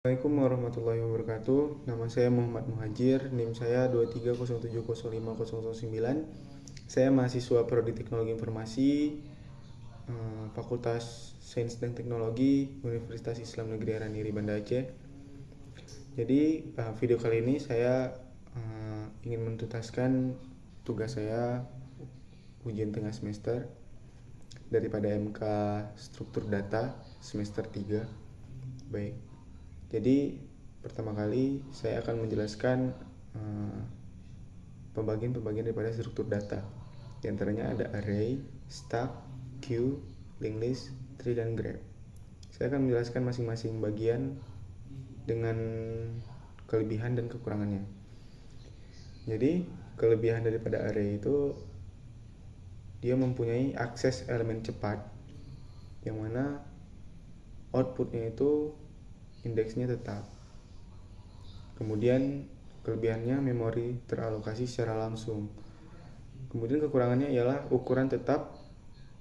Assalamualaikum warahmatullahi wabarakatuh. Nama saya Muhammad Muhajir, NIM saya 23070509. Saya mahasiswa Prodi Teknologi Informasi, Fakultas Sains dan Teknologi, Universitas Islam Negeri Araniri Banda Aceh. Jadi video kali ini saya ingin menuntaskan tugas saya ujian tengah semester daripada MK Struktur Data semester 3. Baik. Jadi pertama kali saya akan menjelaskan pembagian-pembagian daripada struktur data. Di antaranya ada array, stack, queue, linked list, tree, dan graph. Saya akan menjelaskan masing-masing bagian dengan kelebihan dan kekurangannya. Jadi kelebihan daripada array itu dia mempunyai akses elemen cepat, yang mana outputnya itu indeksnya tetap. Kemudian kelebihannya memori teralokasi secara langsung. Kemudian kekurangannya ialah ukuran tetap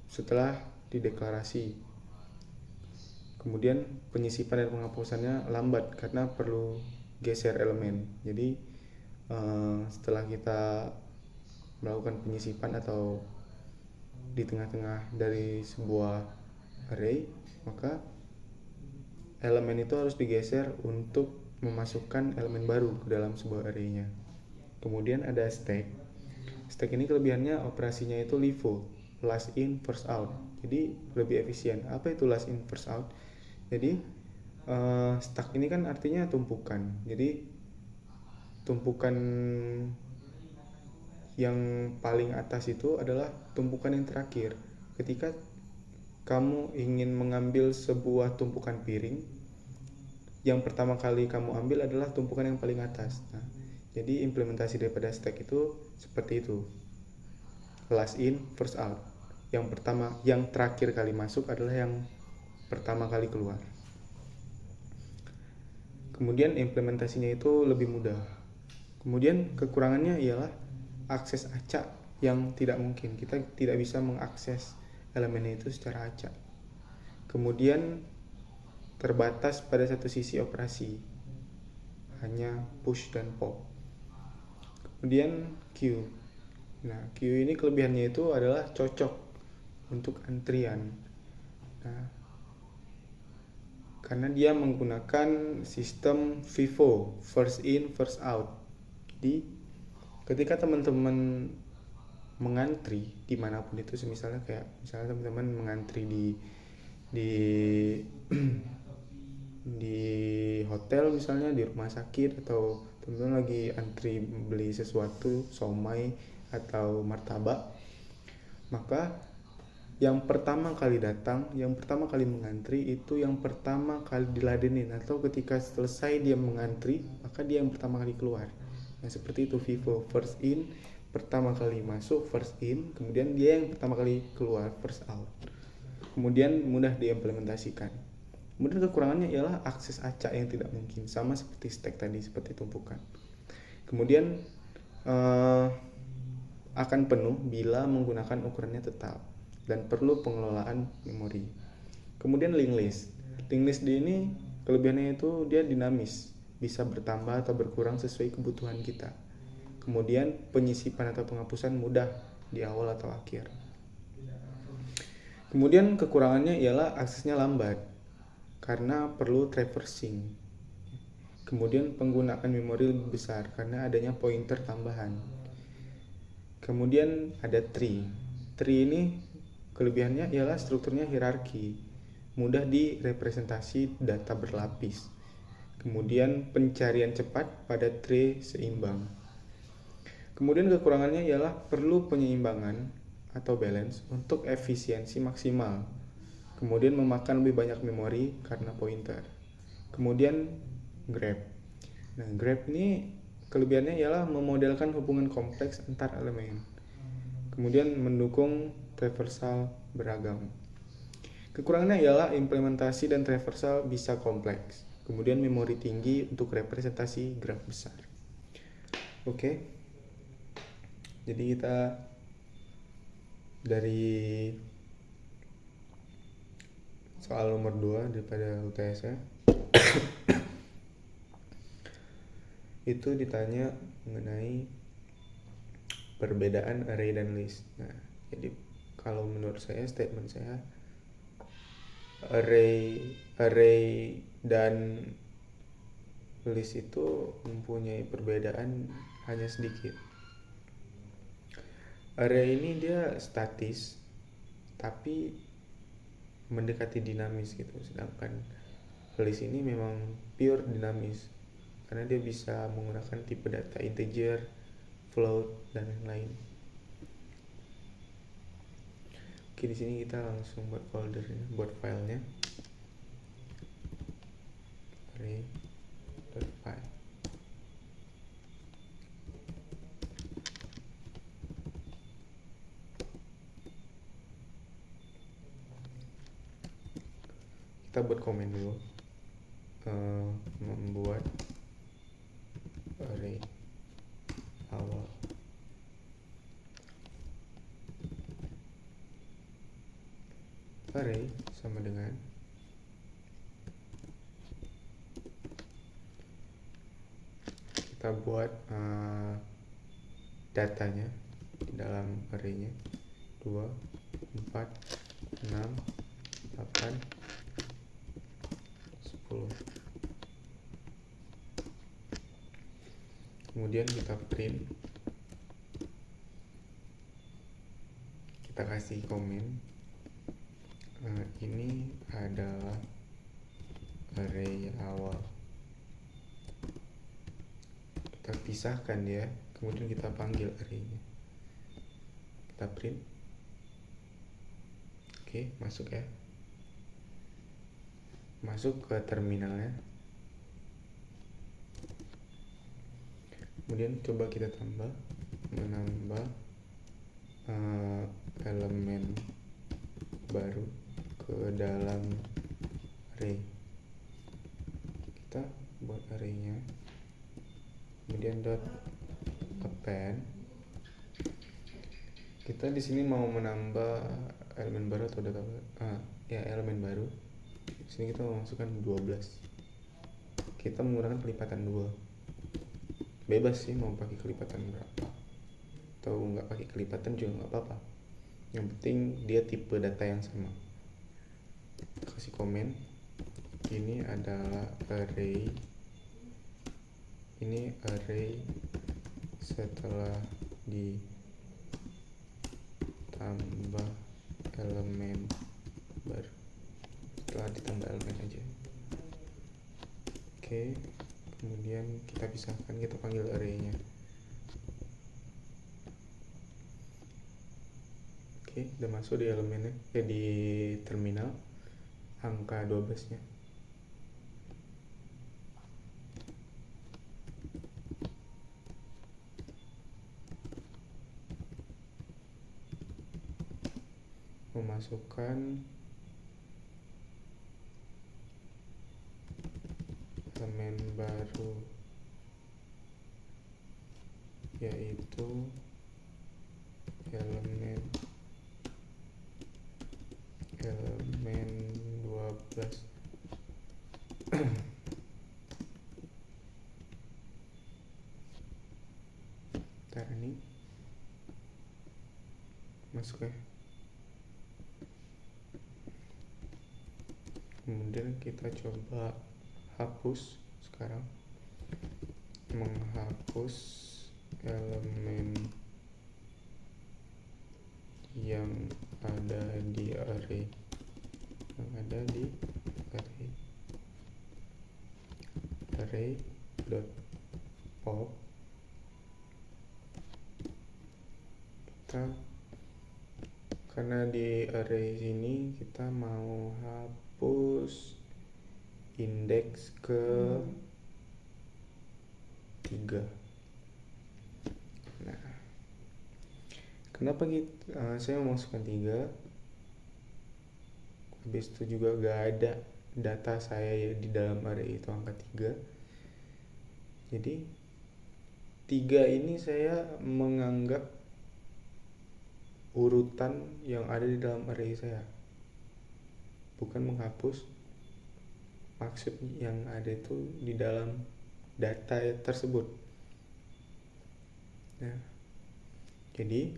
setelah dideklarasi. Kemudian penyisipan dan penghapusannya lambat karena perlu geser elemen. Jadi setelah kita melakukan penyisipan atau di tengah-tengah dari sebuah array, maka elemen itu harus digeser untuk memasukkan elemen baru ke dalam sebuah array-nya. Kemudian ada stack. Stack ini kelebihannya operasinya itu LIFO, last in first out. Jadi lebih efisien. Apa itu last in first out? Jadi stack ini kan artinya tumpukan. Jadi tumpukan yang paling atas itu adalah tumpukan yang terakhir. Ketika kamu ingin mengambil sebuah tumpukan piring, yang pertama kali kamu ambil adalah tumpukan yang paling atas. Nah, jadi implementasi daripada stack itu seperti itu. Last in, first out. Yang terakhir kali masuk adalah yang pertama kali keluar. Kemudian implementasinya itu lebih mudah. Kemudian kekurangannya ialah akses acak yang tidak mungkin. Kita tidak bisa mengakses elemen itu secara acak. Kemudian terbatas pada satu sisi operasi, hanya push dan pop. Kemudian queue. Nah, queue ini kelebihannya itu adalah cocok untuk antrian. Nah, karena dia menggunakan sistem FIFO, first in first out. Jadi ketika teman-teman mengantri dimanapun itu, misalnya teman-teman mengantri di di hotel misalnya, di rumah sakit, atau teman-teman lagi antri beli sesuatu, somai atau martabak, maka yang pertama kali datang, yang pertama kali mengantri itu yang pertama kali diladenin, atau ketika selesai dia mengantri maka dia yang pertama kali keluar. Nah, seperti itu FIFO, first in, pertama kali masuk first in, kemudian dia yang pertama kali keluar first out. Kemudian mudah diimplementasikan. Kemudian kekurangannya ialah akses acak yang tidak mungkin, sama seperti stack tadi, seperti tumpukan. Kemudian akan penuh bila menggunakan ukurannya tetap dan perlu pengelolaan memori. Kemudian linked list. Linked list ini kelebihannya itu dia dinamis, bisa bertambah atau berkurang sesuai kebutuhan kita. Kemudian penyisipan atau penghapusan mudah di awal atau akhir. Kemudian kekurangannya ialah aksesnya lambat karena perlu traversing. Kemudian penggunaan memori lebih besar karena adanya pointer tambahan. Kemudian ada tree. Tree ini kelebihannya ialah strukturnya hierarki, mudah direpresentasi data berlapis. Kemudian pencarian cepat pada tree seimbang. Kemudian kekurangannya ialah perlu penyeimbangan atau balance untuk efisiensi maksimal. Kemudian memakan lebih banyak memori karena pointer. Kemudian graph. Nah, graph ini kelebihannya ialah memodelkan hubungan kompleks antar elemen. Kemudian mendukung traversal beragam. Kekurangannya ialah implementasi dan traversal bisa kompleks. Kemudian memori tinggi untuk representasi graf besar. Oke. Jadi kita dari soal nomor 2 daripada UTS ya. itu ditanya mengenai perbedaan array dan list. Nah, jadi kalau menurut saya, statement saya, array dan list itu mempunyai perbedaan hanya sedikit. Array ini dia statis tapi mendekati dinamis gitu, sedangkan list ini memang pure dinamis karena dia bisa menggunakan tipe data integer, float, dan lain-lain. Oke, di sini kita langsung buat foldernya, buat filenya. Array.py. Kita buat komen dulu, membuat array awal. Array sama dengan kita buat datanya di dalam arraynya 2, 4, 6, 8, 10. Kemudian kita print, kita kasih komen, ini adalah array awal. Kita pisahkan dia, kemudian kita panggil arraynya. Kita print. Oke, masuk ya. Masuk ke terminalnya. Kemudian coba kita menambah elemen baru ke dalam array. Kita buat arraynya, kemudian dot append. Kita di sini mau menambah elemen baru atau data elemen baru. Di sini kita mau masukkan 12. Kita menggunakan kelipatan 2. Bebas sih mau pakai kelipatan berapa, atau nggak pakai kelipatan juga nggak apa-apa. Yang penting dia tipe data yang sama. Kasih komen, ini adalah array, ini array setelah ditambah elemen baru, setelah ditambah elemen aja. Oke, kemudian kita pisahkan, kita panggil arraynya. Oke, udah masuk di elemennya, di terminal angka 12 nya. Memasukkan elemen baru, yaitu elemen 12. Ntar ini masuk ya. Kemudian kita coba hapus sekarang, menghapus elemen yang ada di array, array.pop. Kita karena di array ini kita mau hapus indeks ke 3. Nah, kenapa saya mau masukkan 3? Habis itu juga gak ada data saya ya di dalam array itu angka 3. Jadi 3 ini saya menganggap urutan yang ada di dalam array saya, bukan menghapus maksud yang ada itu di dalam data tersebut. Nah, jadi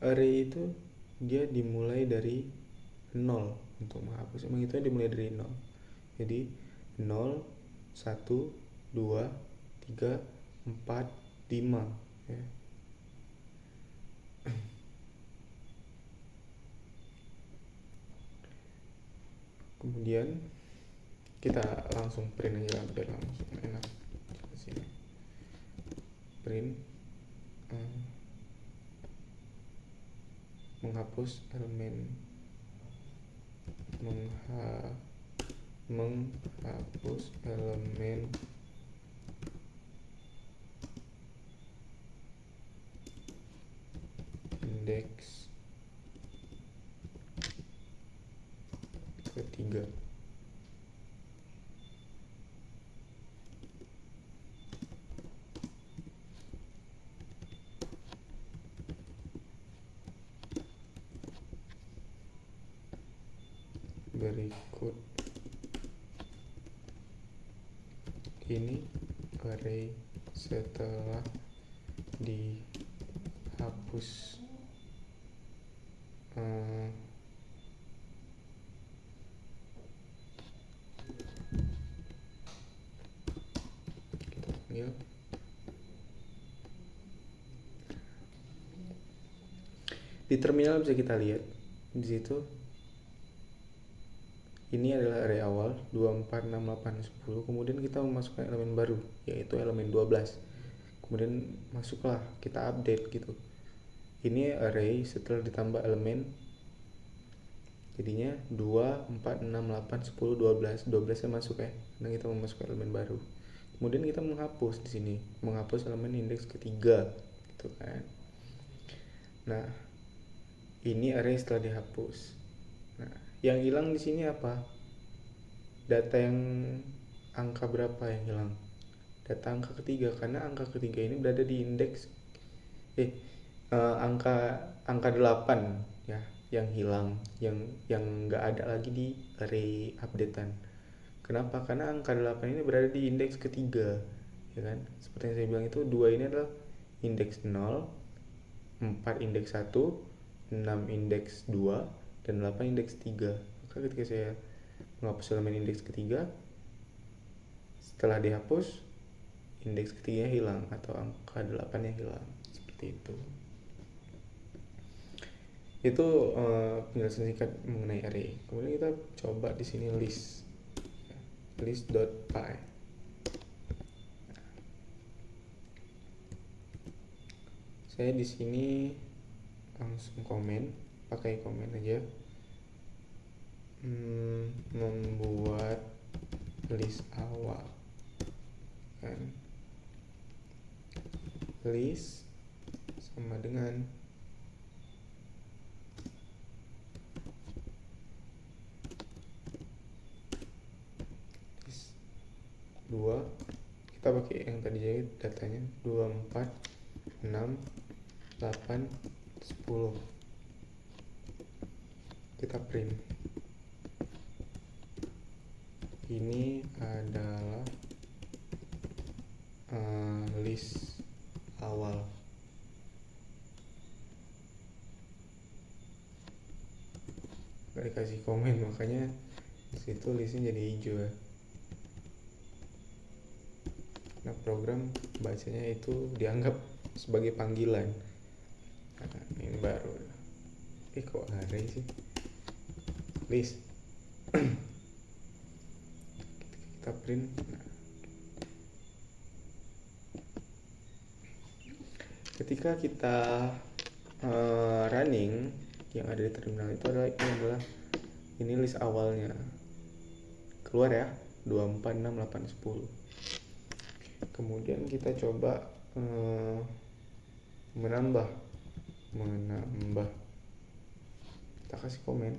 array itu dia dimulai dari 0 untuk menghapus. Emang itu dimulai dari 0. Jadi 0, 1, 2, 3, 4, 5 ya. Kemudian kita langsung print aja biar langsung enak. Sini print menghapus elemen menghapus elemen indeks ketiga. Berikut ini array setelah dihapus kita panggil di terminal. Bisa kita lihat di situ ini adalah array awal 2, 4, 6, 8, 10. Kemudian kita memasukkan elemen baru yaitu elemen 12. Kemudian masuklah kita update gitu. Ini array setelah ditambah elemen jadinya 2, 4, 6, 8, 10, 12. 12 nya masuk ya. Karena kita memasukkan elemen baru. Kemudian kita menghapus di sini, menghapus elemen indeks ketiga gitu kan. Nah, ini array setelah dihapus. Nah, yang hilang di sini apa? Data yang angka berapa yang hilang? Data angka ketiga, karena angka ketiga ini berada di indeks angka 8 ya, yang hilang, yang nggak ada lagi di array updatean. Kenapa? Karena angka 8 ini berada di indeks ketiga, ya kan? Seperti yang saya bilang itu 2 ini adalah indeks 0, 4 indeks 1, 6 indeks 2, dan 8 indeks 3. Maka ketika saya menghapus elemen indeks ketiga, setelah dihapus indeks ketiganya hilang atau angka 8 nya hilang. Seperti itu. Itu penjelasan singkat mengenai array. Kemudian kita coba di sini list list.py. Saya di sini langsung pakai komen aja, membuat list awal kan. List sama dengan list 2. Kita pakai yang tadi aja datanya 2, 4, 6, 8, 10. Kita print. Ini adalah list awal. Gak dikasih komen, makanya disitu listnya jadi hijau ya. Nah, program bacanya itu dianggap sebagai panggilan. Nah, ini baru. Kok array sih? List. Kita print. Nah, ketika kita running, yang ada di terminal itu adalah ini list awalnya. Keluar ya, 2, 4, 6, 8, 10. Kemudian kita coba menambah. Kita kasih komen.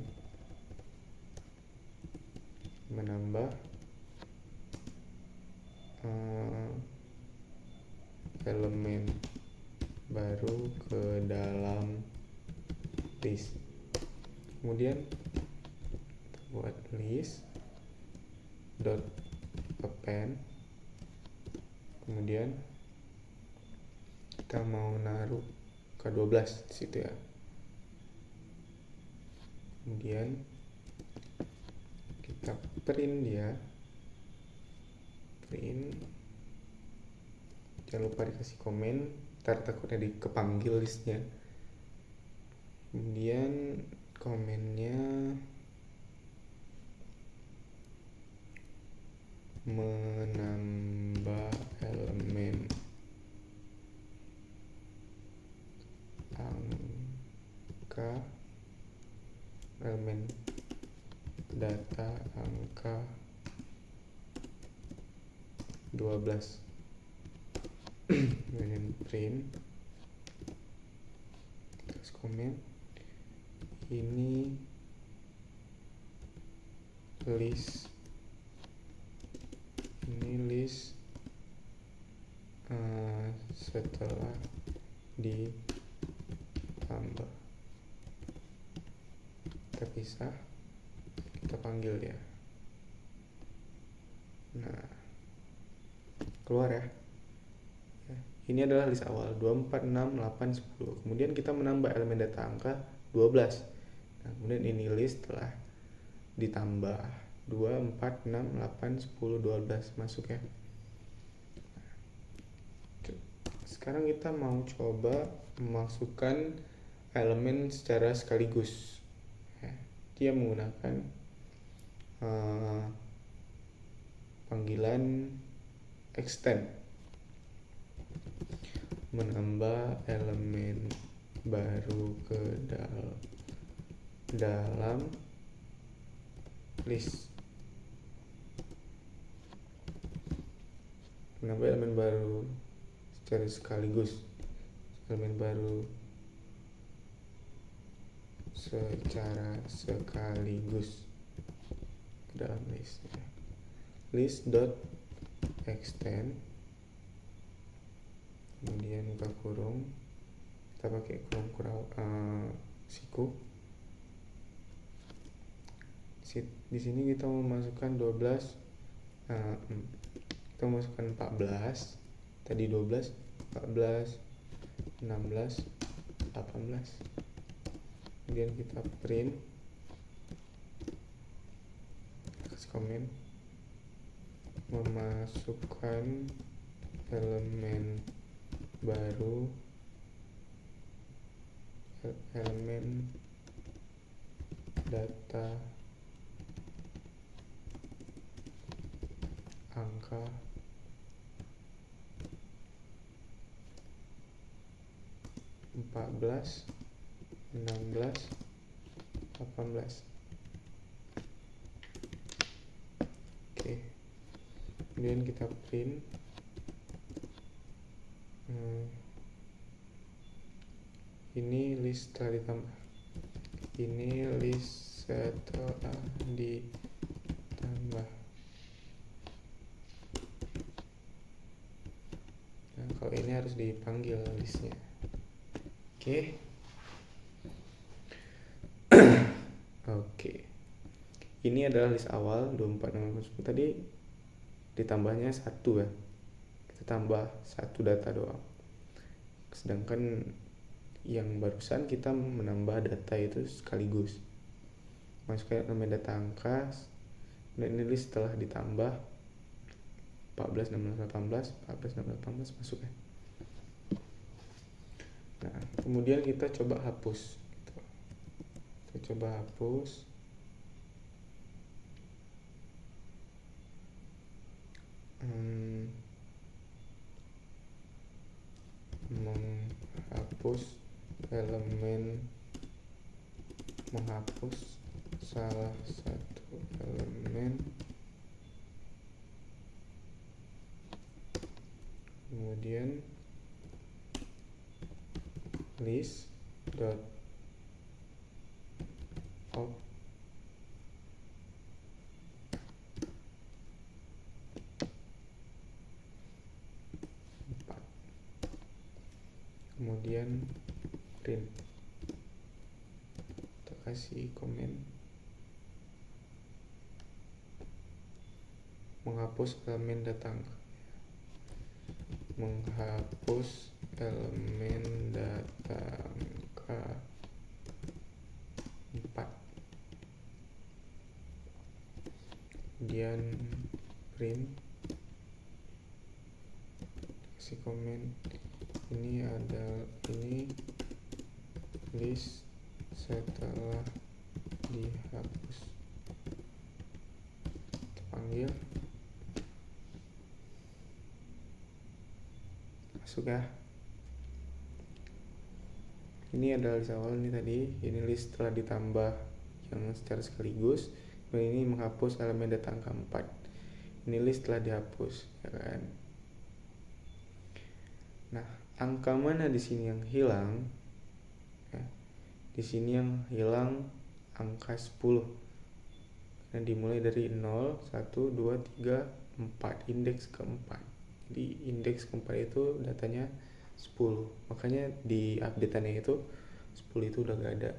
Menambah elemen baru ke dalam list. Kemudian buat list dot append kemudian kita mau naruh K12 di situ ya. Kemudian kita print dia, jangan lupa dikasih komen, ntar takutnya kepanggil listnya. Kemudian komennya menambah elemen angka, elemen data angka 12. Kemudian print, terus komen, ini list setelah ditambah. Kita pisah, kita panggil ya. Nah, keluar ya. Ini adalah list awal 2, 4, 6, 8, 10. Kemudian kita menambah elemen data angka 12. Nah, kemudian ini list telah ditambah 2, 4, 6, 8, 10, 12 masuk ya. Sekarang kita mau coba memasukkan elemen secara sekaligus. Dia menggunakan panggilan extend, menambah elemen baru ke dalam list. Menambah elemen baru secara sekaligus, elemen baru secara sekaligus ke dalam list. List.extend, kemudian buka kurung, kita pakai kurung siku. Di sini kita memasukkan 12, kita memasukkan 14, tadi 12, 14, 16, 18. Kemudian kita print, kasih komen, memasukkan elemen baru, elemen data angka 14, 16, 18. Oke. Kemudian kita print. Ini list setelah ditambah. Ini list setelah ditambah. Nah, kalau ini harus dipanggil listnya. Oke. Oke. Ini adalah list awal 24, 6, 10. Tadi ditambahnya 1 ya. Kita tambah 1 data doang. Sedangkan yang barusan kita menambah data itu sekaligus. Masukkan elemen data angka, dan ini list setelah ditambah 14, 16, 18, 14, 16, 18 masuk ya. Nah, kemudian kita coba hapus. Kita coba hapus. Menghapus salah satu elemen, kemudian list dot out kemudian print. Kita kasih komen, menghapus elemen data angka. menghapus elemen data angka 4. Kemudian print, kasih komen, ini list setelah dihapus. Kita panggil, masuk ya. Ini adalah list awal nih tadi, ini list setelah ditambah yang secara sekaligus. Dan ini menghapus elemen data angka 4. Ini list setelah dihapus, ya kan. Nah, angka mana di sini yang hilang? Ya, di sini yang hilang angka 10. Nah, dimulai dari 0, 1, 2, 3, 4, indeks keempat. Jadi indeks keempat itu datanya 10. Makanya di update-annya itu 10 itu udah gak ada.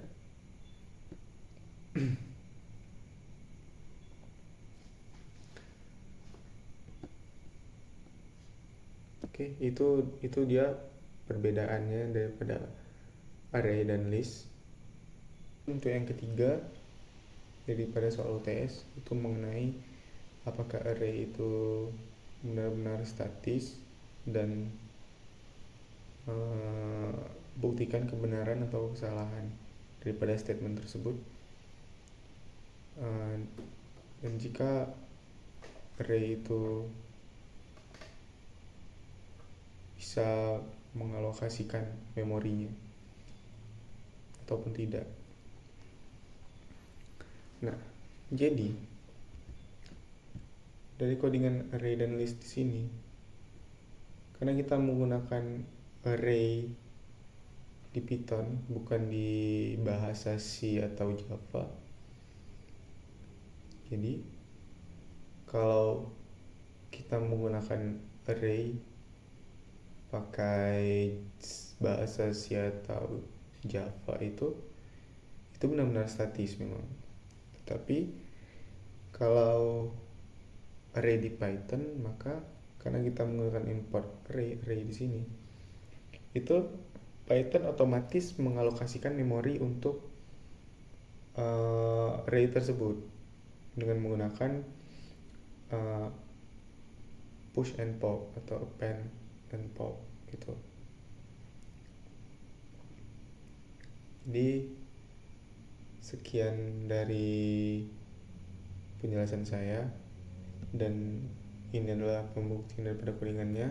Oke, itu dia perbedaannya daripada array dan list. Untuk yang ketiga daripada soal UTS itu mengenai apakah array itu benar-benar statis dan buktikan kebenaran atau kesalahan daripada statement tersebut. Dan jika array itu bisa mengalokasikan memorinya ataupun tidak. Nah, jadi dari codingan array dan list di sini, karena kita menggunakan array di Python bukan di bahasa C atau Java, jadi kalau kita menggunakan array pakai bahasa C atau Java itu benar-benar statis memang. Tetapi kalau array di Python, maka karena kita menggunakan import array di sini, itu Python otomatis mengalokasikan memori untuk array tersebut dengan menggunakan push and pop atau append and pop gitu. Jadi sekian dari penjelasan saya, dan ini adalah pembuktian daripada codingannya.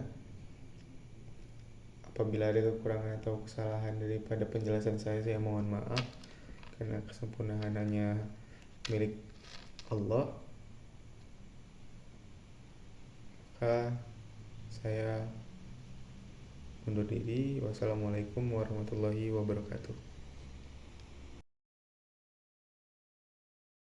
Apabila ada kekurangan atau kesalahan daripada penjelasan saya mohon maaf, karena kesempurnaan hanya milik Allah. Maka saya undur diri. Wassalamualaikum warahmatullahi wabarakatuh.